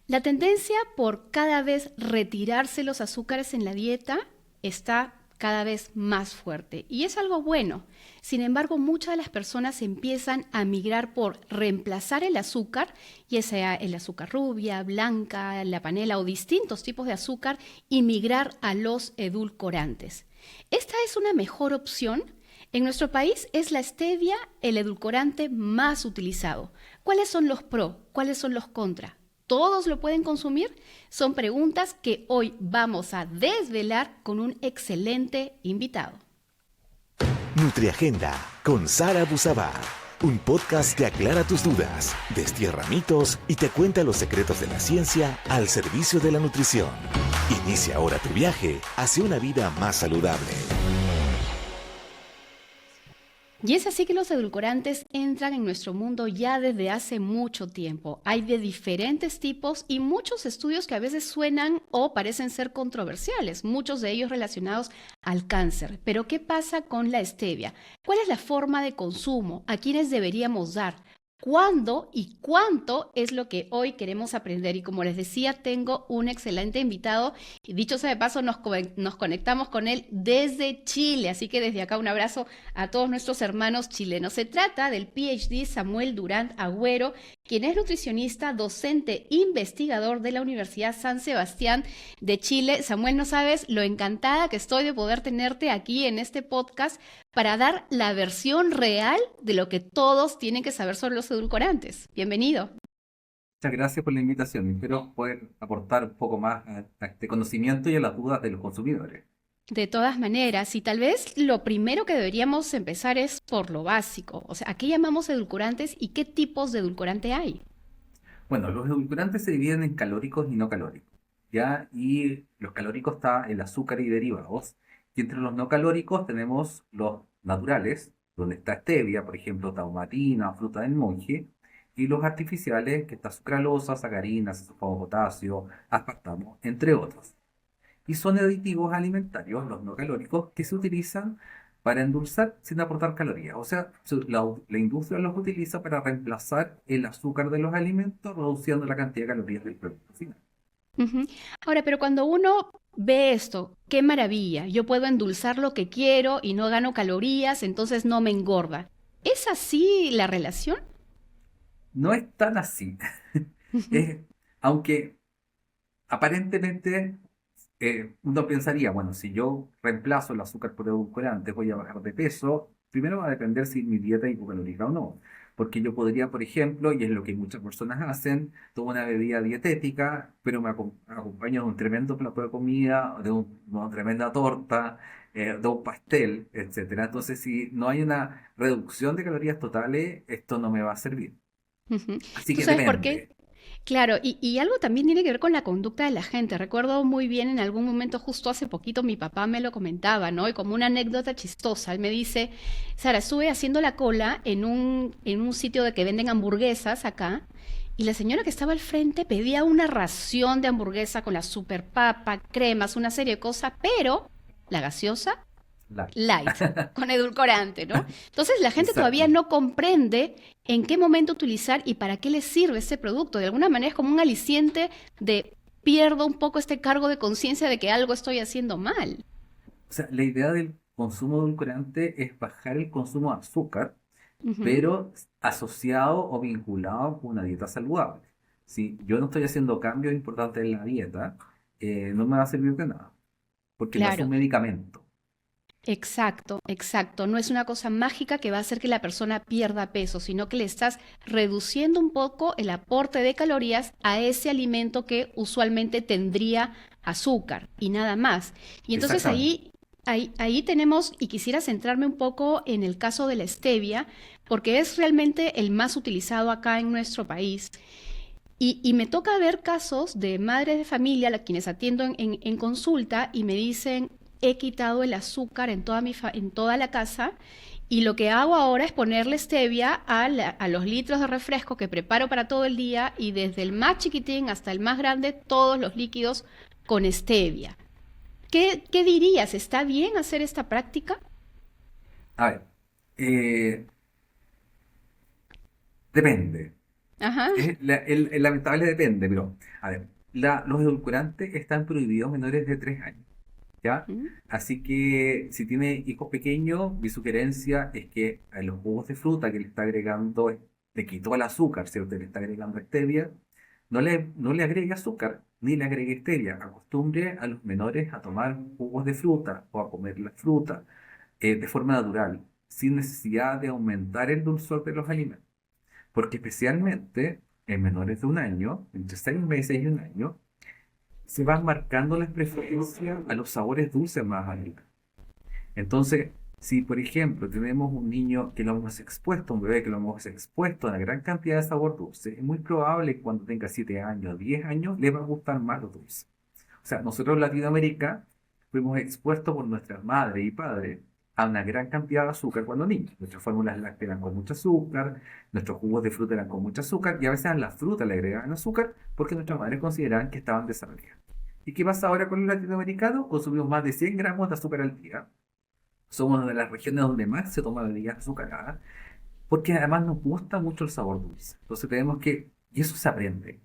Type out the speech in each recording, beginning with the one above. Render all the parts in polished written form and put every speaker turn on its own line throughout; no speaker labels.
La tendencia por cada vez retirarse los azúcares en la dieta está cada vez más fuerte y es algo bueno. Sin embargo, muchas de las personas empiezan a migrar por reemplazar el azúcar, ya sea el azúcar rubia, blanca, la panela o distintos tipos de azúcar, y migrar a los edulcorantes. Esta es una mejor opción. En nuestro país es la stevia el edulcorante más utilizado. ¿Cuáles son los pro? ¿Cuáles son los contra? ¿Todos lo pueden consumir? Son preguntas que hoy vamos a desvelar con un excelente invitado.
Nutriagenda con Sara Busabá, un podcast que aclara tus dudas, destierra mitos y te cuenta los secretos de la ciencia al servicio de la nutrición. Inicia ahora tu viaje hacia una vida más saludable.
Y es así que los edulcorantes entran en nuestro mundo ya desde hace mucho tiempo. Hay de diferentes tipos y muchos estudios que a veces suenan o parecen ser controversiales, muchos de ellos relacionados al cáncer. Pero ¿qué pasa con la stevia? ¿Cuál es la forma de consumo? ¿A quiénes deberíamos dar? ¿Cuándo y cuánto es lo que hoy queremos aprender? Y como les decía, tengo un excelente invitado. Y dicho sea de paso, nos conectamos con él desde Chile. Así que desde acá un abrazo a todos nuestros hermanos chilenos. Se trata del PhD Samuel Durant Agüero, quien es nutricionista, docente, investigador de la Universidad San Sebastián de Chile. Samuel, no sabes lo encantada que estoy de poder tenerte aquí en este podcast para dar la versión real de lo que todos tienen que saber sobre los edulcorantes. Bienvenido.
Muchas gracias por la invitación. Espero poder aportar un poco más a este conocimiento y a las dudas de los consumidores.
De todas maneras, y tal vez lo primero que deberíamos empezar es por lo básico. O sea, ¿a qué llamamos edulcorantes y qué tipos de edulcorante hay?
Bueno, los edulcorantes se dividen en calóricos y no calóricos, ¿ya? Y los calóricos está el azúcar y derivados. Y entre los no calóricos tenemos los naturales, donde está stevia, por ejemplo, taumatina, fruta del monje, y los artificiales, que está sucralosa, sacarina, sulfato de potasio, aspartamo, entre otros. Y son aditivos alimentarios, los no calóricos, que se utilizan para endulzar sin aportar calorías. O sea, la industria los utiliza para reemplazar el azúcar de los alimentos, reduciendo la cantidad de calorías del producto final.
Ujú. Ahora, pero cuando uno ve esto, qué maravilla, yo puedo endulzar lo que quiero y no gano calorías, entonces no me engorda. ¿Es así la relación?
No es tan así. Es- Aunque aparentemente uno pensaría, bueno, si yo reemplazo el azúcar por edulcorantes, voy a bajar de peso. Primero va a depender si mi dieta es hipocalórica o no. Porque yo podría, por ejemplo, y es lo que muchas personas hacen, tomo una bebida dietética, pero acompaño de un tremendo plato de comida, una tremenda torta, de un pastel, etcétera. Entonces, si no hay una reducción de calorías totales, esto no me va a servir.
Ujú.
Así
¿Tú
que
sabes por qué?
depende.
Claro, y algo también tiene que ver con la conducta de la gente. Recuerdo muy bien en algún momento, justo hace poquito, mi papá me lo comentaba, ¿no? Y como una anécdota chistosa, él me dice, Sara, estuve haciendo la cola en un sitio de que venden hamburguesas acá, y la señora que estaba al frente pedía una ración de hamburguesa con la super papa, cremas, una serie de cosas, pero la gaseosa
La-
light, con edulcorante, ¿no? Entonces la gente todavía
Exacto.
no comprende en qué momento utilizar y para qué les sirve ese producto. De alguna manera es como un aliciente de pierdo un poco este cargo de conciencia de que algo estoy haciendo mal.
O sea, la idea del consumo de edulcorante es bajar el consumo de azúcar,
Ujú.
pero asociado o vinculado con una dieta saludable. Si yo no estoy haciendo cambios importantes en la dieta, no me va a servir de nada, porque no es un
Claro,
medicamento.
exacto, exacto. No es una cosa mágica que va a hacer que la persona pierda peso, sino que le estás reduciendo un poco el aporte de calorías a ese alimento que usualmente tendría azúcar y nada más. Y entonces
Exactamente.
ahí tenemos, y quisiera centrarme un poco en el caso de la stevia, porque es realmente el más utilizado acá en nuestro país. Y me toca ver casos de madres de familia, a quienes atiendo en consulta, y me dicen, he quitado el azúcar en en toda la casa, y lo que hago ahora es ponerle stevia a los litros de refresco que preparo para todo el día, y desde el más chiquitín hasta el más grande, todos los líquidos con stevia. ¿Qué dirías? ¿Está bien hacer esta práctica?
A ver, eh, depende.
Ajá.
El lamentable depende, pero a ver, los edulcorantes están prohibidos menores de 3 años, ¿ya?
Mm.
Así que si tiene hijos pequeños, mi sugerencia es que a los jugos de fruta que le está agregando, le quitó el azúcar, ¿cierto? Le está agregando stevia, no le agregue azúcar ni le agregue stevia. Acostumbre a los menores a tomar jugos de fruta o a comer la fruta de forma natural, sin necesidad de aumentar el dulzor de los alimentos. Porque especialmente en menores de 1 año, entre 6 meses y 1 año, se van marcando las preferencias a los sabores dulces más arriba. Entonces, si por ejemplo tenemos un niño que lo hemos expuesto, un bebé que lo hemos expuesto a una gran cantidad de sabor dulce, es muy probable que cuando tenga 7 años, 10 años, le va a gustar más lo dulce. O sea, nosotros en Latinoamérica fuimos expuestos por nuestras madres y padres a una gran cantidad de azúcar cuando niños. Nuestras fórmulas lácteas eran con mucho azúcar, nuestros jugos de fruta eran con mucho azúcar y a veces a la fruta le agregaban azúcar porque nuestras madres consideraban que estaban desarrolladas. ¿Y qué pasa ahora con los latinoamericanos? Consumimos más de 100 gramos de azúcar al día. Somos una de las regiones donde más se toma bebidas azucaradas porque además nos gusta mucho el sabor dulce. Entonces tenemos que, y eso se aprende.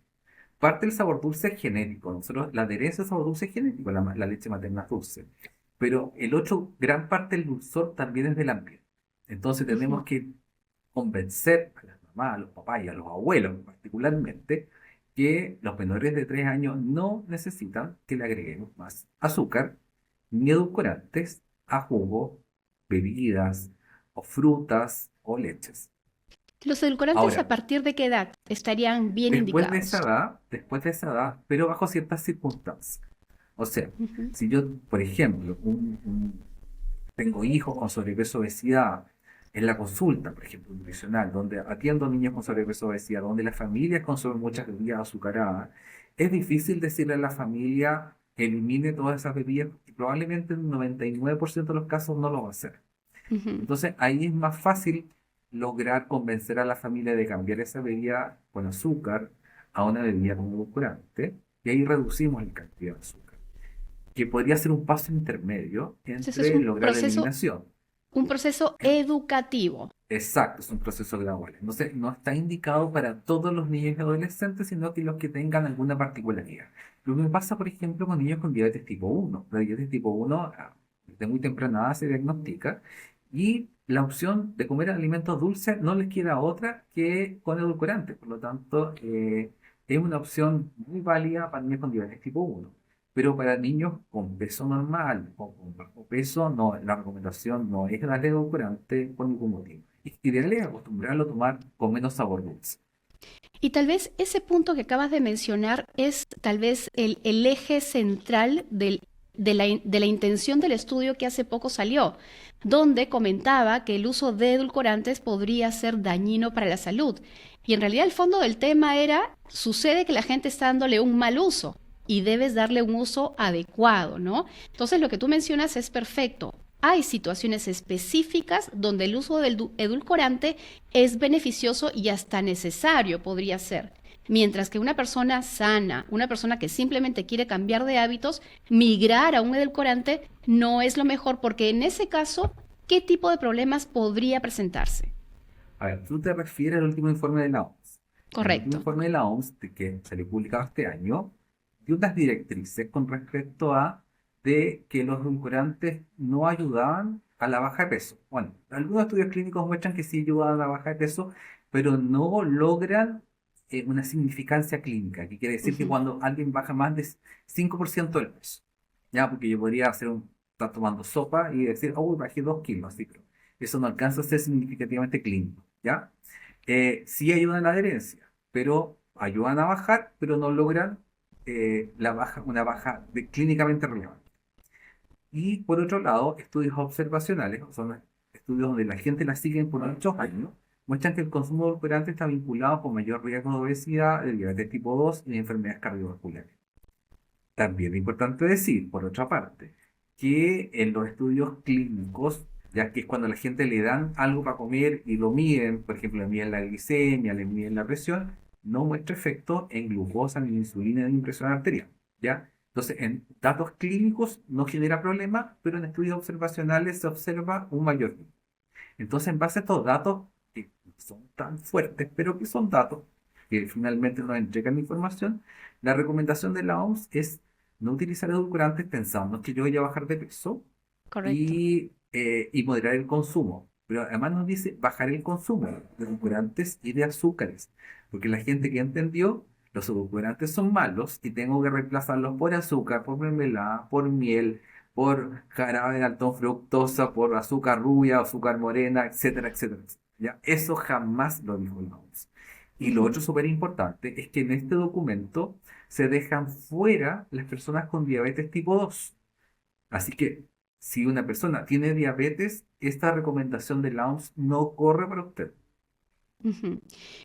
Parte del sabor dulce es genético. Nosotros, la adherencia al sabor dulce es genético, la leche materna es dulce. Pero el otro, gran parte del dulzor también es del ambiente. Entonces
Ujú.
tenemos que convencer a las mamás, a los papás y a los abuelos particularmente que los menores de 3 años no necesitan que le agreguemos más azúcar ni edulcorantes a jugo, bebidas o frutas o leches.
¿Los edulcorantes a
Ahora,
partir de qué edad estarían bien indicados?
después de esa edad, pero bajo ciertas circunstancias. O sea,
Ujú.
si yo, por ejemplo, tengo hijos con sobrepeso obesidad en la consulta, por ejemplo, nutricional, donde atiendo a niños con sobrepeso obesidad, donde las familias consumen muchas bebidas azucaradas, es difícil decirle a la familia que elimine todas esas bebidas, porque probablemente en un 99% de los casos no lo va a hacer.
Ujú.
Entonces ahí es más fácil lograr convencer a la familia de cambiar esa bebida con azúcar a una bebida con edulcorante, y ahí reducimos la cantidad de azúcar, que podría ser un paso intermedio
Entonces es
entre lograr la eliminación.
un proceso educativo.
Exacto, es un proceso gradual. Entonces, no está indicado para todos los niños y adolescentes, sino que los que tengan alguna particularidad. Lo que pasa, por ejemplo, con niños con diabetes tipo 1. La diabetes tipo 1, desde muy temprana edad se diagnostica y la opción de comer alimentos dulces no les queda otra que con edulcorantes. Por lo tanto, es una opción muy válida para niños con diabetes tipo 1. Pero para niños con peso normal o con bajo peso, no, la recomendación no es darle edulcorante por ningún motivo. Ideal es acostumbrarlo a tomar con menos sabor dulce.
Y tal vez ese punto que acabas de mencionar es tal vez el eje central de la intención del estudio que hace poco salió, donde comentaba que el uso de edulcorantes podría ser dañino para la salud. Y en realidad el fondo del tema era, sucede que la gente está dándole un mal uso y debes darle un uso adecuado, ¿no? Entonces lo que tú mencionas es perfecto. Hay situaciones específicas donde el uso del edulcorante es beneficioso y hasta necesario podría ser. Mientras que una persona sana, una persona que simplemente quiere cambiar de hábitos, migrar a un edulcorante no es lo mejor porque en ese caso, ¿qué tipo de problemas podría presentarse?
A ver, tú te refieres al último informe de la OMS. El último
Correcto.
informe de la OMS, que salió publicado este año, dio unas directrices con respecto a de que los edulcorantes no ayudaban a la baja de peso. Bueno, algunos estudios clínicos muestran que sí ayudan a la baja de peso, pero no logran una significancia clínica, que quiere decir que
Ujú.
cuando alguien baja más de 5% del peso, ya, porque yo podría estar tomando sopa y decir, oh, bajé 2 kilos, así, pero eso no alcanza a ser significativamente clínico, ¿ya? Sí ayudan a la adherencia, pero ayudan a bajar, pero no logran una baja clínicamente relevante. Y por otro lado, estudios observacionales, son estudios donde la gente la sigue por muchos años, muestran que el consumo de edulcorantes está vinculado con mayor riesgo de obesidad, de diabetes tipo 2 y de enfermedades cardiovasculares. También es importante decir, por otra parte, que en los estudios clínicos, ya que es cuando a la gente le dan algo para comer y lo miden, por ejemplo, le miden la glicemia, le miden la presión, no muestra efecto en glucosa, ni insulina, ni presión arterial, ¿ya? Entonces, en datos clínicos no genera problema, pero en estudios observacionales se observa un mayor riesgo. Entonces, en base a estos datos, que no son tan fuertes, pero que son datos, que finalmente nos entregan la información, la recomendación de la OMS es no utilizar edulcorantes pensando que yo voy a bajar de peso
Correcto.
y moderar el consumo. Pero además nos dice bajar el consumo de edulcorantes y de azúcares, porque la gente que entendió los edulcorantes son malos y tengo que reemplazarlos por azúcar, por mermelada, por miel, por jarabe de alta fructosa, por azúcar rubia, azúcar morena, etcétera, etcétera, etcétera. ¿Ya? Eso jamás lo dijo la OMS. Y lo
Ujú.
otro súper importante es que en este documento se dejan fuera las personas con diabetes tipo 2. Así que si una persona tiene diabetes, esta recomendación de la OMS no corre para usted.
Ujú.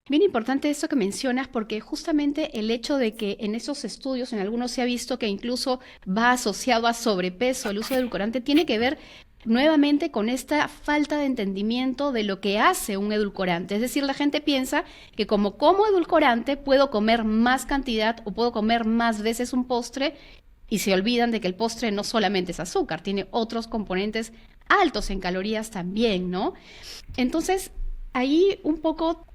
Bien importante esto que mencionas porque justamente el hecho de que en esos estudios, en algunos se ha visto que incluso va asociado a sobrepeso, el uso de edulcorante tiene que ver nuevamente con esta falta de entendimiento de lo que hace un edulcorante. Es decir, la gente piensa que como edulcorante puedo comer más cantidad o puedo comer más veces un postre y se olvidan de que el postre no solamente es azúcar, tiene otros componentes altos en calorías también, ¿no? Entonces, ahí un poco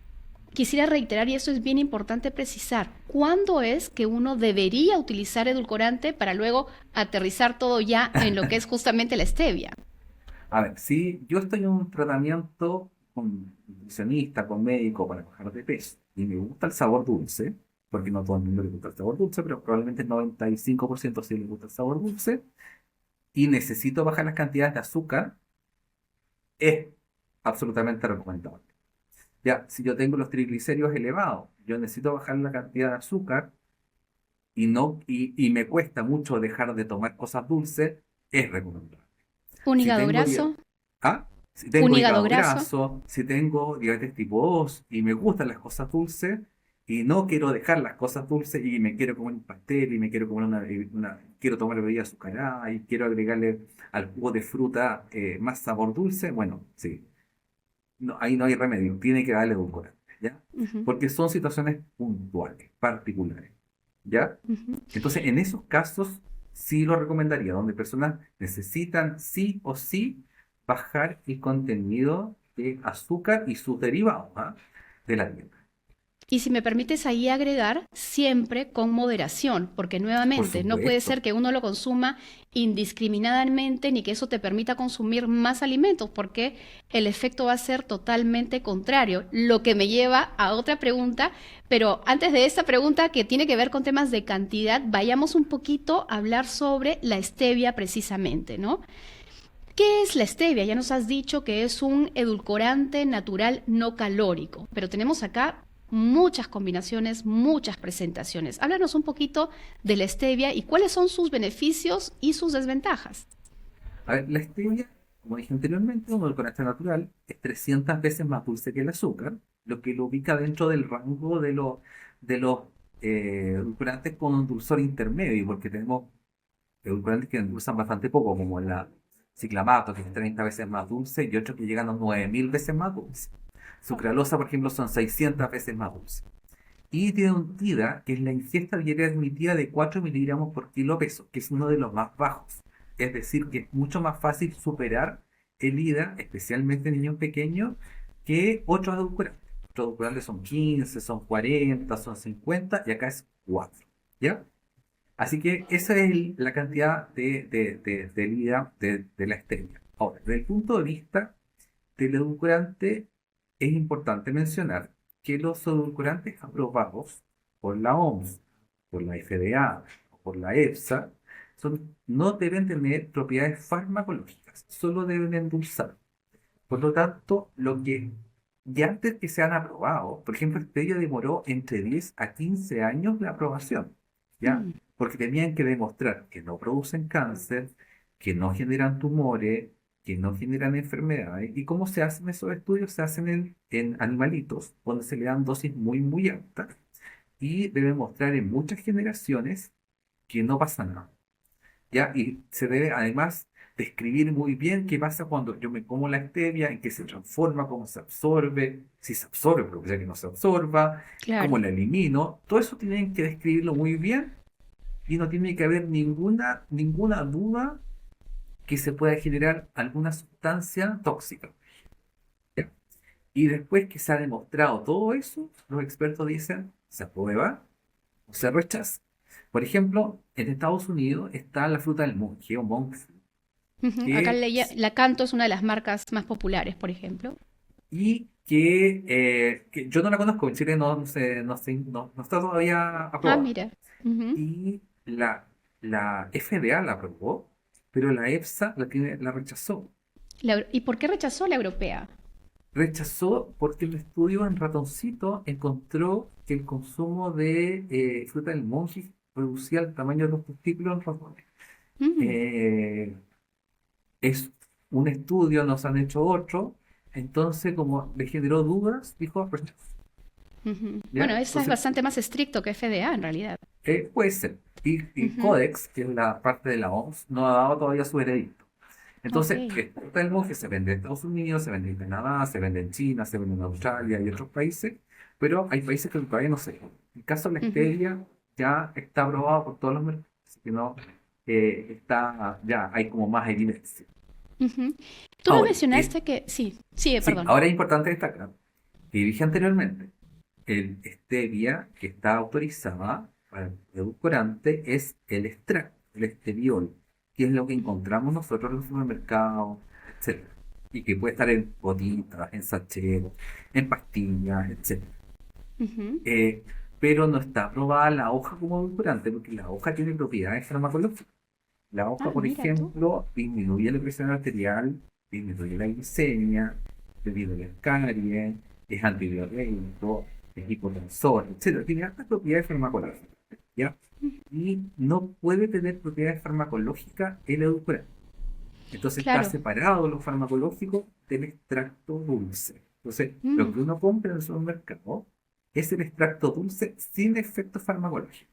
quisiera reiterar, y esto es bien importante precisar, ¿cuándo es que uno debería utilizar edulcorante para luego aterrizar todo ya en lo que es justamente la stevia?
A ver, si yo estoy en un tratamiento con nutricionista, con médico para bajar de peso y me gusta el sabor dulce, porque no todo el mundo le gusta el sabor dulce, pero probablemente el 95% sí le gusta el sabor dulce, y necesito bajar las cantidades de azúcar, es absolutamente recomendable. Ya, si yo tengo los triglicéridos elevados, yo necesito bajar la cantidad de azúcar y, no, y me cuesta mucho dejar de tomar cosas dulces, es recomendable.
¿Un
Si
hígado
tengo,
graso?
si
¿Un
tengo
hígado
hígado
graso?
graso, si tengo diabetes tipo 2 y me gustan las cosas dulces y no quiero dejar las cosas dulces y me quiero comer un pastel y me quiero comer quiero tomar bebida azucarada y quiero agregarle al jugo de fruta más sabor dulce, bueno, sí, no, ahí no hay remedio, tiene que darle edulcorante, ¿ya?
Ujú,
Porque son situaciones puntuales, particulares, ¿ya?
ujú.
Entonces, en esos casos sí lo recomendaría, donde personas necesitan sí o sí bajar el contenido de azúcar y sus derivados, ¿ah? De la dieta.
Y si me permites ahí agregar, siempre con moderación, porque
Por
nuevamente no puede ser
supuesto,
que uno lo consuma indiscriminadamente ni que eso te permita consumir más alimentos, porque el efecto va a ser totalmente contrario. Lo que me lleva a otra pregunta, pero antes de esta pregunta que tiene que ver con temas de cantidad, vayamos un poquito a hablar sobre la stevia precisamente, ¿no? ¿Qué es la stevia? Ya nos has dicho que es un edulcorante natural no calórico, pero tenemos acá muchas combinaciones, muchas presentaciones. Háblanos un poquito de la stevia y cuáles son sus beneficios y sus desventajas.
a ver, la stevia, como dije anteriormente, un edulcorante natural, es 300 veces más dulce que el azúcar, lo que lo ubica dentro del rango de los edulcorantes con un dulzor intermedio, porque tenemos edulcorantes que endulzan bastante poco, como la ciclamato, que es 30 veces más dulce, y otros que llegan a 9000 veces más dulce. Sucralosa, por ejemplo, son 600 veces más dulce. Y tiene un TIDA, que es la ingesta diaria admitida de 4 miligramos por kilo peso, que es uno de los más bajos. Es decir, que es mucho más fácil superar el IDA, especialmente en niños pequeños, que otros edulcorantes. Otros edulcorantes son 15, son 40, son 50, y acá es 4. ¿Ya? Así que esa es la cantidad de vida de la stevia. Ahora, desde el punto de vista del edulcorante, es importante mencionar que los edulcorantes aprobados por la OMS, por la FDA o por la EFSA, no deben tener propiedades farmacológicas, solo deben endulzar. Por lo tanto, ya antes que sean aprobados, por ejemplo, Stevia demoró entre 10 a 15 años la aprobación, ¿ya?
Mm,
Porque tenían que demostrar que no producen cáncer, que no generan tumores, que no generan enfermedades. ¿Y cómo se hacen esos estudios? Se hacen en animalitos, donde se le dan dosis muy, muy altas y deben mostrar en muchas generaciones que no pasa nada. ¿Ya? Y se debe además describir muy bien qué pasa cuando yo me como la stevia, en qué se transforma, cómo se absorbe, si se absorbe, pero ya que no se absorba, cómo
claro.
la elimino. Todo eso tienen que describirlo muy bien y no tiene que haber ninguna duda que se pueda generar alguna sustancia tóxica. ¿Ya? Y después que se ha demostrado todo eso, los expertos dicen, se aprueba o se rechaza. Por ejemplo, en Estados Unidos está la fruta del monje o monk fruit,
Ujú. Acá
que,
la Canto es una de las marcas más populares, por ejemplo.
que yo no la conozco, en Chile no está todavía
Ah,
aprobada.
mira. Ujú.
Y la FDA la aprobó, pero la EFSA la rechazó.
¿Y por qué rechazó la europea?
Rechazó porque el estudio en ratoncito encontró que el consumo de fruta del monje reducía el tamaño de los testículos en ratones.
Mm,
Eh, es un estudio, nos han hecho otro, entonces como le generó dudas, dijo rechazo.
ujú. Bueno,
¿Ya?
esa es
Entonces,
bastante más estricto que FDA en realidad.
puede ser. Y
Ujú.
Codex, que es la parte de la OMS, no ha dado todavía su veredicto.
Ok.
Entonces, está el monje se vende en Estados Unidos, se vende en Canadá, se vende en China, se vende en Australia y otros países, pero hay países que todavía no sé. El caso de la
Ujú.
stevia ya está aprobado por todos los mercados, así que no ya hay como más evidencia.
Ujú. Tú me
Ahora,
mencionaste que, sí, sí,
sí,
perdón.
ahora es importante destacar que dije anteriormente, el stevia que está autorizada para el edulcorante es el extracto, el esteviol, que es lo que encontramos nosotros en los supermercados, etcétera. Y que puede estar en gotitas, en sachet, en pastillas, etcétera.
Ujú.
Eh, pero no está aprobada la hoja como edulcorante porque la hoja tiene propiedades farmacológicas. La hoja,
Ah,
por
mira tú.
ejemplo, disminuye la presión arterial, disminuye la glicemia, disminuye el caries, es antidiurético, es hipotensor, etcétera. Tiene altas propiedades farmacológicas, ¿ya? Y no puede tener propiedades farmacológicas el edulcorante. Entonces está
Claro.
separado lo farmacológico del extracto dulce. Entonces, lo
Mm.
que uno compra en el supermercado es el extracto dulce sin efecto farmacológico.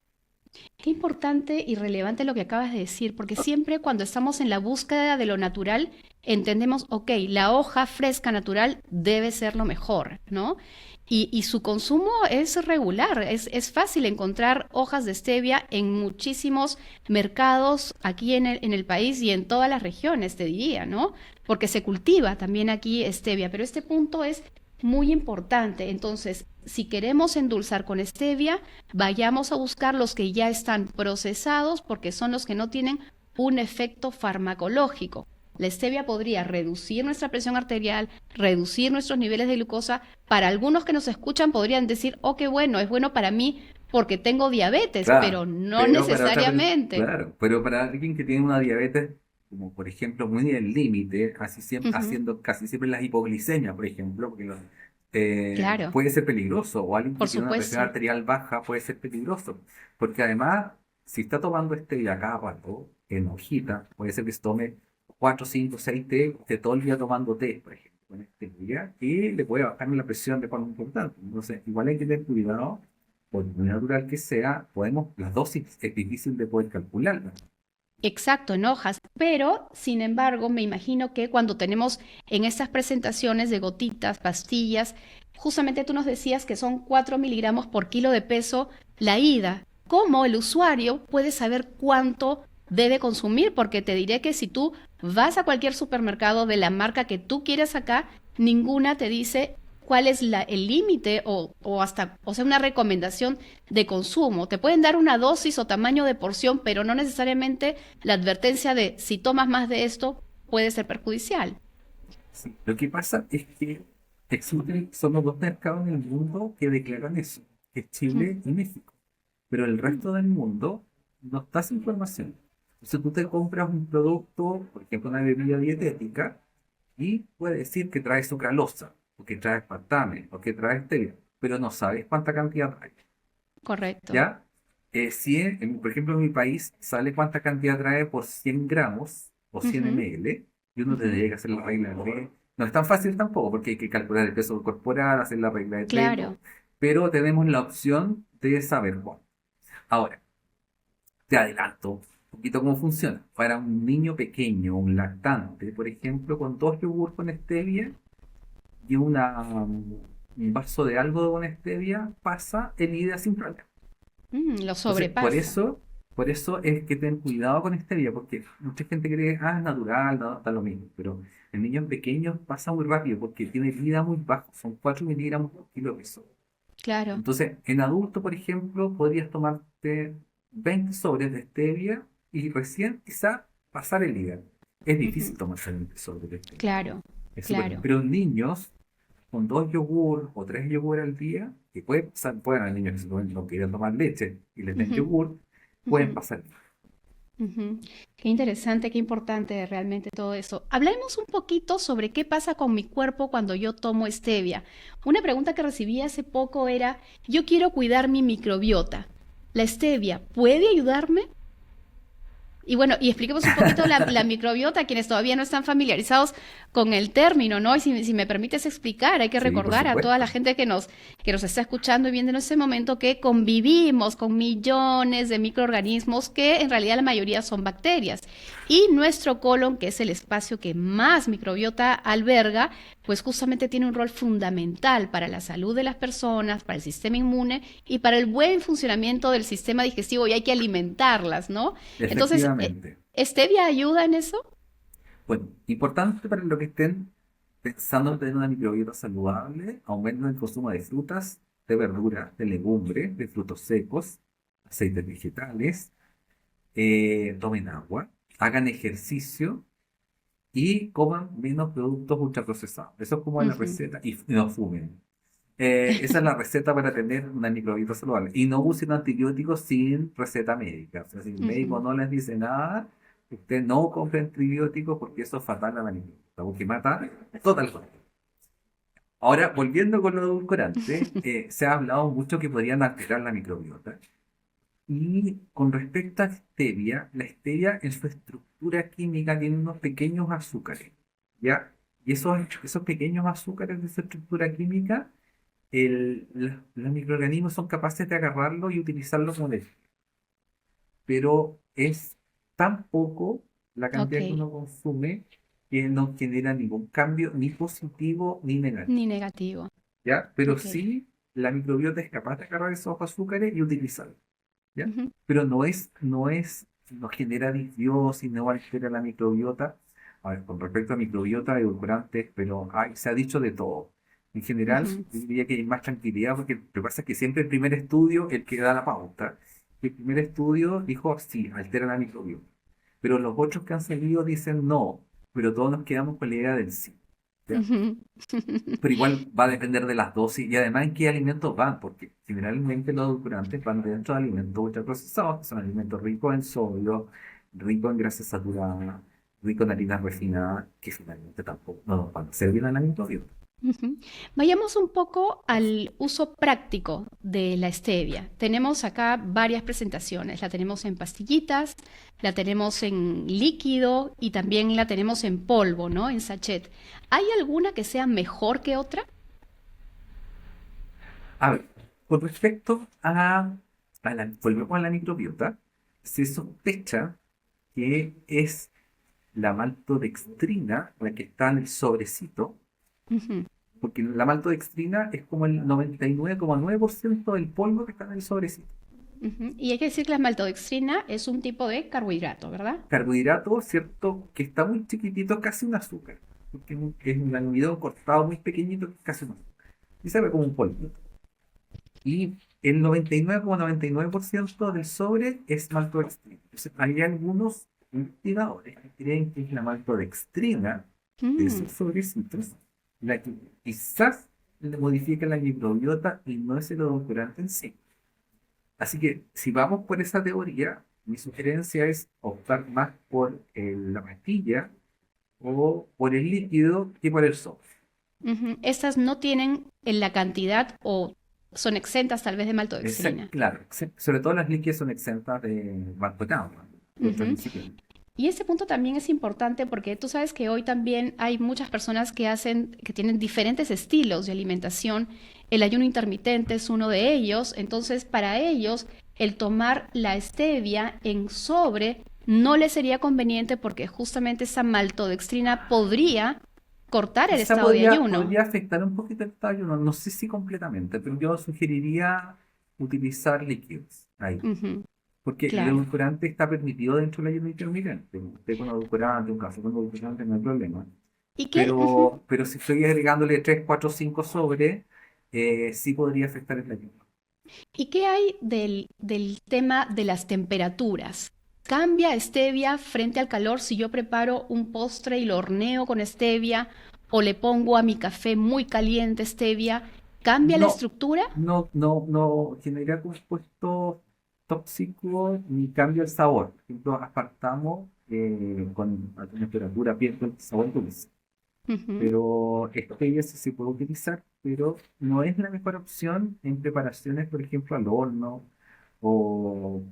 Qué importante y relevante lo que acabas de decir, porque siempre cuando estamos en la búsqueda de lo natural, entendemos, ok, la hoja fresca natural debe ser lo mejor, ¿no? Y su consumo es regular, es fácil encontrar hojas de stevia en muchísimos mercados aquí en el país y en todas las regiones, te diría, ¿no? Porque se cultiva también aquí stevia, pero este punto es muy importante. Entonces, si queremos endulzar con stevia, vayamos a buscar los que ya están procesados porque son los que no tienen un efecto farmacológico. La stevia podría reducir nuestra presión arterial, reducir nuestros niveles de glucosa. Para algunos que nos escuchan podrían decir, oh, qué bueno, es bueno para mí porque tengo diabetes,
Claro,
pero no
pero para otra persona,
necesariamente.
claro, pero para alguien que tiene una diabetes, como por ejemplo muy en el límite, así siempre,
Ujú.
haciendo casi siempre las hipoglicemias, por ejemplo, porque
Claro,
puede ser peligroso, o alguien que
por
tiene una presión
supuesto.
arterial baja puede ser peligroso, porque además, si está tomando stevia cada rato, en hojita, puede ser que se tome 4, 5, 6 té, esté todo el día tomando té, por ejemplo, con stevia, y le puede bajar la presión de forma importante. Entonces, igual hay que tener cuidado por muy natural que sea, las dosis es difícil de poder calcularlas.
Exacto, en hojas, pero sin embargo me imagino que cuando tenemos en estas presentaciones de gotitas, pastillas, justamente tú nos decías que son 4 miligramos por kilo de peso la ida. ¿Cómo el usuario puede saber cuánto debe consumir? Porque te diré que si tú vas a cualquier supermercado de la marca que tú quieres acá, ninguna te dice cuál es el límite o hasta, o sea, una recomendación de consumo. Te pueden dar una dosis o tamaño de porción, pero no necesariamente la advertencia de si tomas más de esto puede ser perjudicial.
Sí. Lo que pasa es que existen solo dos mercados en el mundo que declaran eso, que es
Mm,
Chile y México. Pero el
mm,
resto del mundo no está esa información. Entonces tú te compras un producto, por ejemplo, una bebida dietética, y puede decir que trae sucralosa, o que trae aspartame, o que trae stevia, pero no sabes cuánta cantidad trae.
correcto.
¿Ya? Por ejemplo, en mi país sale cuánta cantidad trae por 100 gramos o 100
Ujú,
ml y uno
ujú.
tendría que hacer la regla de tres. No es tan fácil tampoco porque hay que calcular el peso corporal, hacer la regla de tres, y
Claro.
todo. Pero tenemos la opción de saber cuánto. Ahora, te adelanto un poquito cómo funciona. Para un niño pequeño, un lactante, por ejemplo, con dos yogur con stevia y un vaso de algo con stevia, pasa el IDA sin problema.
Lo
Entonces,
sobrepasa.
por eso es que ten cuidado con stevia, porque mucha gente cree, es natural, no, da lo mismo, pero en niños pequeños pasa muy rápido porque tiene vida muy baja, son 4 miligramos por kilo de peso.
Claro.
Entonces, en adulto, por ejemplo, podrías tomarte 20 sobres de stevia y recién quizá pasar el día. Es
Ujú.
difícil tomarse 20 sobres de stevia.
Claro,
Es súper.
claro.
Pero en niños, con 2 yogur o 3 yogur al día, que pueden haber niños que no quieren tomar leche y les den
Ujú,
yogur, pueden
ujú,
pasar.
ujú. Qué interesante, qué importante realmente todo eso. Hablemos un poquito sobre qué pasa con mi cuerpo cuando yo tomo stevia. Una pregunta que recibí hace poco era, yo quiero cuidar mi microbiota. ¿La stevia puede ayudarme? Y bueno, y expliquemos un poquito la microbiota a quienes todavía no están familiarizados con el término, ¿no? Y si me permites explicar, hay que
Sí, por
recordar a toda la
supuesto.
gente que nos está escuchando y viendo en este momento que convivimos con millones de microorganismos que en realidad la mayoría son bacterias. Y nuestro colon, que es el espacio que más microbiota alberga, pues justamente tiene un rol fundamental para la salud de las personas, para el sistema inmune y para el buen funcionamiento del sistema digestivo y hay que alimentarlas, ¿no? Entonces,
Efectivamente.
¿stevia ayuda en eso?
Bueno, importante para los que estén pensando en tener una microbiota saludable, aumenten el consumo de frutas, de verduras, de legumbres, de frutos secos, aceites vegetales, tomen agua, hagan ejercicio y coman menos productos ultraprocesados. Eso es como la
Ujú,
receta, y no fumen. Esa es la receta para tener una microbiota saludable. Y no usen antibióticos sin receta médica. O sea, si el médico
ujú,
no les dice nada, usted no compre antibióticos porque eso es fatal a la microbiota, porque mata totalmente. Ahora, volviendo con los edulcorantes, se ha hablado mucho que podrían alterar la microbiota. Y con respecto a stevia, la stevia en su estructura química tiene unos pequeños azúcares, ¿ya? Y esos pequeños azúcares de su estructura química, los microorganismos son capaces de agarrarlo y utilizarlo como energía. Pero es tan poco la
ok,
cantidad que uno consume que no genera ningún cambio, ni positivo ni negativo,
ni negativo,
¿ya? Pero
ok.
sí, la microbiota es capaz de agarrar esos azúcares y utilizarlos. ¿Ya?
Ujú,
Pero no genera disbiosis, no altera la microbiota. A ver, con respecto a microbiota, edulcorantes, pero se ha dicho de todo. En general,
ujú,
yo diría que hay más tranquilidad porque lo que pasa es que siempre el primer estudio, el que da la pauta, el primer estudio dijo, sí, altera la microbiota. Pero los otros que han salido dicen no, pero todos nos quedamos con la idea del sí. ¿Ya?
ujú.
Pero igual va a depender de las dosis y además en qué alimentos van, porque generalmente los edulcorantes van dentro de alimentos ultraprocesados, que son alimentos ricos en sodio, ricos en grasas saturadas, ricos en harinas refinadas, que finalmente tampoco no nos van a servir a la microbiota.
Ujú. Vayamos un poco al uso práctico de la stevia. Tenemos acá varias presentaciones. La tenemos en pastillitas, la tenemos en líquido y también la tenemos en polvo, ¿no? En sachet. ¿Hay alguna que sea mejor que otra?
A ver, con respecto volvemos a la microbiota, se sospecha que es la maltodextrina, la que está en el sobrecito,
Ujú,
porque la maltodextrina es como el 99,9% del polvo que está en el sobrecito.
ujú. Y hay que decir que la maltodextrina es un tipo de carbohidrato, ¿verdad?
Carbohidrato, ¿cierto? Que está muy chiquitito, casi un azúcar. Porque es un almidón cortado muy pequeñito, que es casi un azúcar. Y se ve como un polvo. Y el 99,99% del sobre es maltodextrina. Entonces, hay algunos investigadores que creen que es la maltodextrina de
Mm,
esos sobrecitos la que quizás le modifica la microbiota y no es el edulcorante en sí. Así que si vamos por esa teoría, mi sugerencia es optar más por la pastilla o por el líquido que por el sobre.
ujú. Estas no tienen en la cantidad o son exentas tal vez de maltodextrina.
Claro, sobre todo las líquidas son exentas de maltodextrina, de otros
Ujú.
incipientes.
Y ese punto también es importante porque tú sabes que hoy también hay muchas personas que tienen diferentes estilos de alimentación. El ayuno intermitente es uno de ellos. Entonces, para ellos, el tomar la stevia en sobre no les sería conveniente porque justamente esa maltodextrina podría cortar el
Quizá
estado de ayuno.
podría afectar un poquito el tallo, no sé si completamente, pero yo sugeriría utilizar líquidos ahí.
Ujú,
Porque el
claro.
edulcorante está permitido dentro del ayuno intermitente. Un té con edulcorante, un café con edulcorante, no hay problema.
¿Y qué? Ujú,
Pero si estoy agregándole 3 4 5 sobres, sí podría afectar el ayuno.
¿Y qué hay del tema de las temperaturas? ¿Cambia stevia frente al calor si yo preparo un postre y lo horneo con stevia o le pongo a mi café muy caliente stevia? ¿Cambia la
No,
estructura?
no genera compuestos tóxicos ni cambia el sabor. Por ejemplo, aspartamo con alta temperatura pierde el sabor dulce.
Ujú.
Pero stevia sí se puede utilizar, pero no es la mejor opción en preparaciones, por ejemplo, al horno o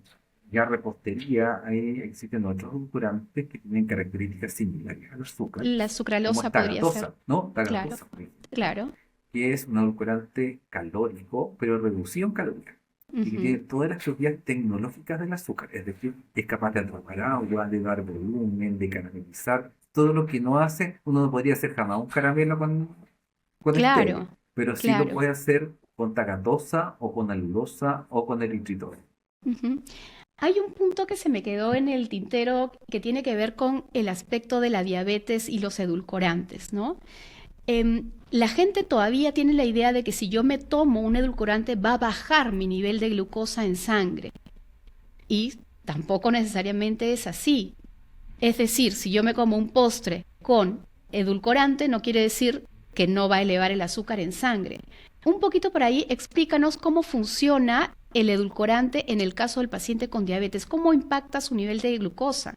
ya repostería. Ahí existen otros edulcorantes que tienen características similares al azúcar,
La
como
sucralosa
esta
podría ser.
galactosa, ¿no? La
Claro,
galactosa, por ejemplo,
claro.
que es un edulcorante calórico, pero reducido en calorías. Y que
Ujú.
tiene todas las propiedades tecnológicas del azúcar, es decir, es capaz de atrapar agua, de dar volumen, de caramelizar, todo lo que no hace, uno no podría hacer jamás un caramelo con stevia,
Claro,
pero sí lo
claro.
puede hacer con tagatosa o con alulosa o con eritritol.
Ujú. Hay un punto que se me quedó en el tintero que tiene que ver con el aspecto de la diabetes y los edulcorantes, ¿no? La gente todavía tiene la idea de que si yo me tomo un edulcorante va a bajar mi nivel de glucosa en sangre y tampoco necesariamente es así. Es decir, si yo me como un postre con edulcorante no quiere decir que no va a elevar el azúcar en sangre. Un poquito por ahí, explícanos cómo funciona el edulcorante en el caso del paciente con diabetes, cómo impacta su nivel de glucosa.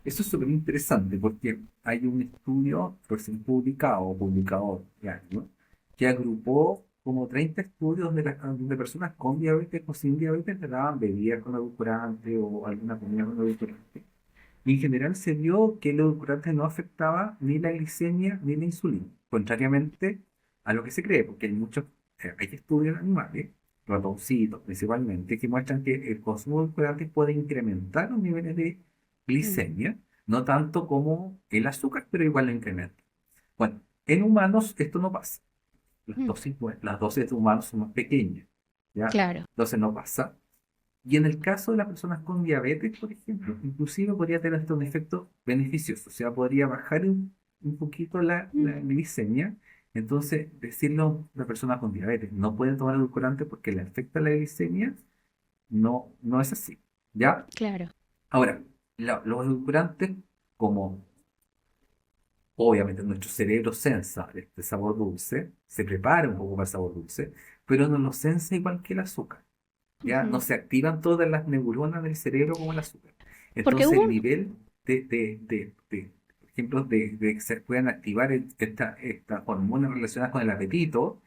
Eso es súper interesante porque hay un estudio recién publicado ya, ¿no? Que agrupó como 30 estudios de personas con diabetes o sin diabetes que daban bebidas con edulcorante o alguna comida con edulcorante. Y en general se vio que el edulcorante no afectaba ni la glicemia ni la insulina, contrariamente a lo que se cree, porque hay estudios animales, ratoncitos principalmente, que muestran que el consumo de edulcorantes puede incrementar los niveles de
Mm,
glicemia, no tanto como el azúcar, pero igual lo incrementa. Bueno, en humanos esto no pasa.
mm,
Las dosis de humanos son más pequeñas, ¿ya?
claro.
Entonces no pasa. Y en el caso de las personas con diabetes, por ejemplo, inclusive podría tener hasta un efecto beneficioso, o sea, podría bajar un poquito la
Mm,
glicemia. Entonces, decirle a una persona con diabetes no puede tomar edulcorante porque le afecta la glicemia, no es así. ¿Ya?
claro.
Ahora, los edulcorantes, como obviamente nuestro cerebro sensa este sabor dulce, se prepara un poco para el sabor dulce, pero no lo sensa igual que el azúcar. Ya no
Ujú.
se activan todas las neuronas del cerebro como el azúcar.
Porque
Entonces
hubo
el
un,
nivel por ejemplo, de que se puedan activar estas hormonas relacionadas con el apetito,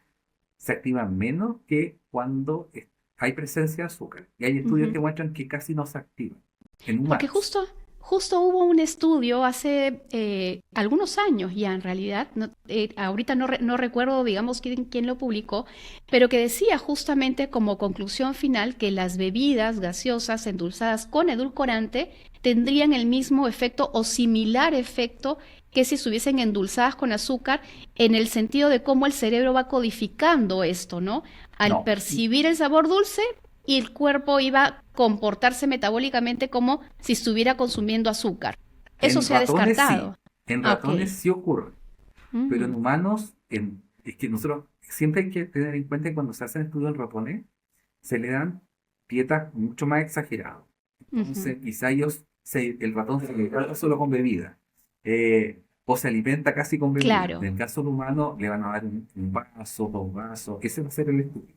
se activan menos que cuando hay presencia de azúcar. Y hay estudios
ujú.
que muestran que casi no se activan en
Porque
humanos.
justo hubo un estudio hace algunos años ya en realidad, ahorita no recuerdo, digamos, quién lo publicó, pero que decía justamente como conclusión final que las bebidas gaseosas endulzadas con edulcorante tendrían el mismo efecto o similar efecto que si estuviesen endulzadas con azúcar en el sentido de cómo el cerebro va codificando esto, ¿no? Al
No,
percibir el sabor dulce, y el cuerpo iba a comportarse metabólicamente como si estuviera consumiendo azúcar. Eso
en
se ha
ratones sí,
descartado.
en
Ah, ok.
ratones sí ocurre. Pero en
Mm,
humanos, es que nosotros siempre hay que tener en cuenta que cuando se hacen estudios en ratones, se le dan dietas mucho más exageradas.
ujú.
Entonces, quizá el ratón se alimenta solo con bebida, o se alimenta casi con bebida. En
Claro,
el caso del humano, le van a dar un vaso, dos vasos, ese va a ser el estudio.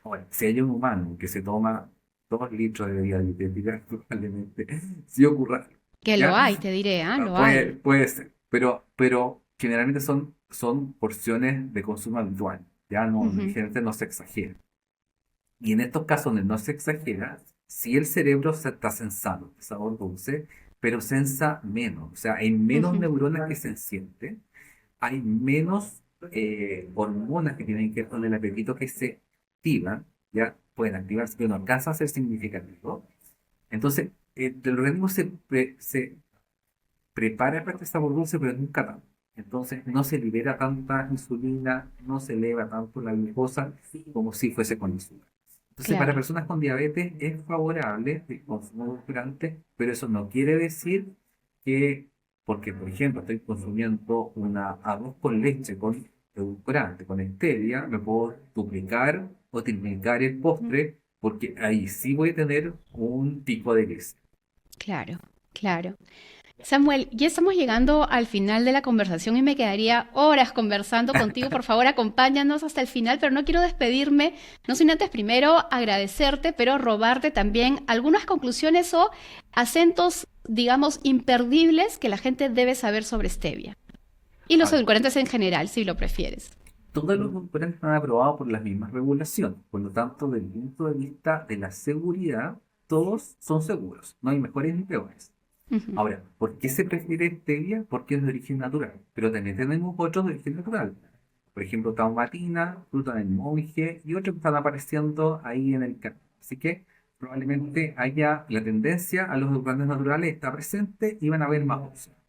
Ahora, si hay un humano que se toma 2 litros de bebida dietética, probablemente sí ocurra algo,
que lo
¿ya?
hay, te diré, lo
Puede,
hay.
puede ser, pero generalmente son porciones de consumo habitual, ya no,
Ujú,
generalmente no se exagera. Y en estos casos donde no se exagera, si el cerebro se está sensando el sabor dulce, pero sensa menos, o sea, hay menos
ujú.
neuronas que se sienten, hay menos hormonas que tienen que ver con el apetito que se activan, ya pueden activarse, pero no alcanza a ser significativo. Entonces, el organismo se prepara para este sabor dulce, pero nunca tanto. Entonces no se libera tanta insulina, no se eleva tanto la glucosa como si fuese con azúcar. Entonces, para
Claro.
personas con diabetes es favorable el consumo de edulcorantes, pero eso no quiere decir que, porque por ejemplo estoy consumiendo una arroz con leche con edulcorante con stevia, me puedo duplicar o triplicar el postre, porque ahí sí voy a tener un tipo de gris.
Claro, claro. Samuel, ya estamos llegando al final de la conversación y me quedaría horas conversando contigo. Por favor, acompáñanos hasta el final, pero no quiero despedirme, no sin antes primero agradecerte, pero robarte también algunas conclusiones o acentos, digamos, imperdibles que la gente debe saber sobre stevia. Y
A
los
ver,
edulcorantes en general, si lo prefieres.
todos los edulcorantes están aprobados por las mismas regulaciones, por lo tanto, desde el punto de vista de la seguridad, todos son seguros, no hay mejores ni peores.
Ujú,
Ahora, ¿por qué se prefiere stevia? Porque es de origen natural, pero también tenemos otros de origen natural. Por ejemplo, taumatina, fruta del monje y otros que están apareciendo ahí en el campo. Así que probablemente haya la tendencia a los edulcorantes naturales está presente y van a haber más opciones.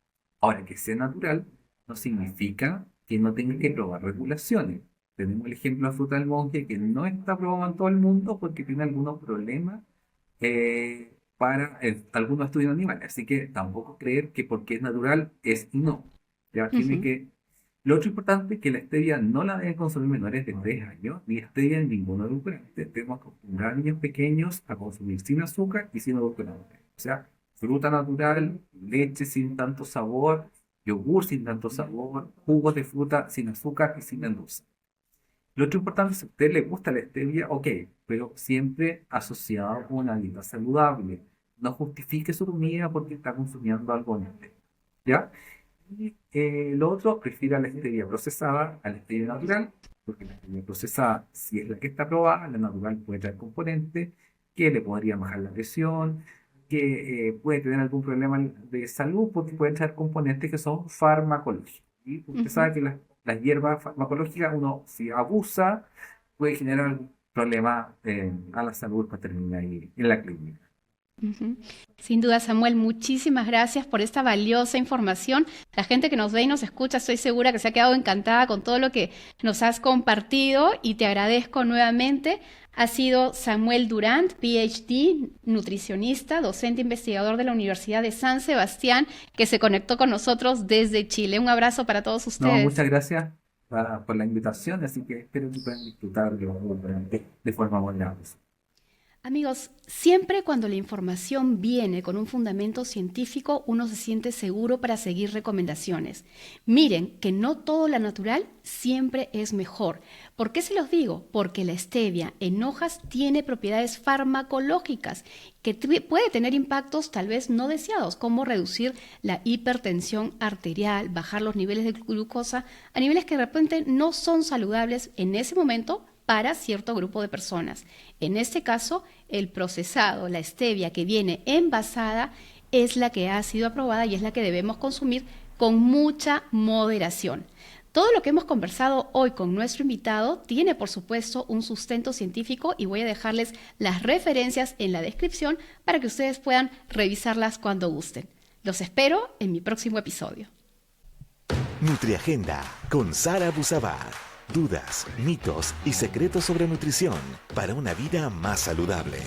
Ahora, que sea natural no significa que no tenga que probar regulaciones. Tenemos el ejemplo de la fruta del monje que no está aprobado en todo el mundo porque tiene algunos problemas para algunos estudios animales. Así que tampoco creer que porque es natural es y no. Ya tiene
ujú.
que. Lo otro importante es que la stevia no la deben consumir menores de 3 años, ni stevia en ningún edulcorante. Debemos acostumbrar a niños pequeños a consumir sin azúcar y sin edulcorante. O sea, fruta natural, leche sin tanto sabor, yogur sin tanto sabor, jugos de fruta sin azúcar y sin endulzante. Lo otro importante es si a usted le gusta la stevia, ok, pero siempre asociado con una dieta saludable. No justifique su comida porque está consumiendo algo en stevia. ¿Ya? Y lo otro, prefiero la stevia procesada a la stevia natural, porque la stevia procesada, si es la que está probada, la natural puede traer componentes que le podrían bajar la presión, que puede tener algún problema de salud, porque puede traer componentes que son farmacológicos. Y usted
Ujú.
sabe que las hierbas farmacológicas, uno si abusa, puede generar algún problema a la salud para terminar ahí en la clínica.
Ujú. Sin duda, Samuel, muchísimas gracias por esta valiosa información. La gente que nos ve y nos escucha, estoy segura que se ha quedado encantada con todo lo que nos has compartido y te agradezco nuevamente. Ha sido Samuel Durant, PhD, nutricionista, docente investigador de la Universidad de San Sebastián, que se conectó con nosotros desde Chile. Un abrazo para todos
No,
ustedes.
muchas gracias por la invitación, así que espero que puedan disfrutar de forma buena.
Amigos, siempre cuando la información viene con un fundamento científico, uno se siente seguro para seguir recomendaciones. Miren que no todo lo natural siempre es mejor. ¿Por qué se los digo? Porque la stevia en hojas tiene propiedades farmacológicas que puede tener impactos tal vez no deseados, como reducir la hipertensión arterial, bajar los niveles de glucosa a niveles que de repente no son saludables en ese momento para cierto grupo de personas. En este caso, el procesado, la stevia que viene envasada, es la que ha sido aprobada y es la que debemos consumir con mucha moderación. Todo lo que hemos conversado hoy con nuestro invitado tiene, por supuesto, un sustento científico y voy a dejarles las referencias en la descripción para que ustedes puedan revisarlas cuando gusten. Los espero en mi próximo episodio.
Nutriagenda con Sara Busabar. Dudas, mitos y secretos sobre nutrición para una vida más saludable.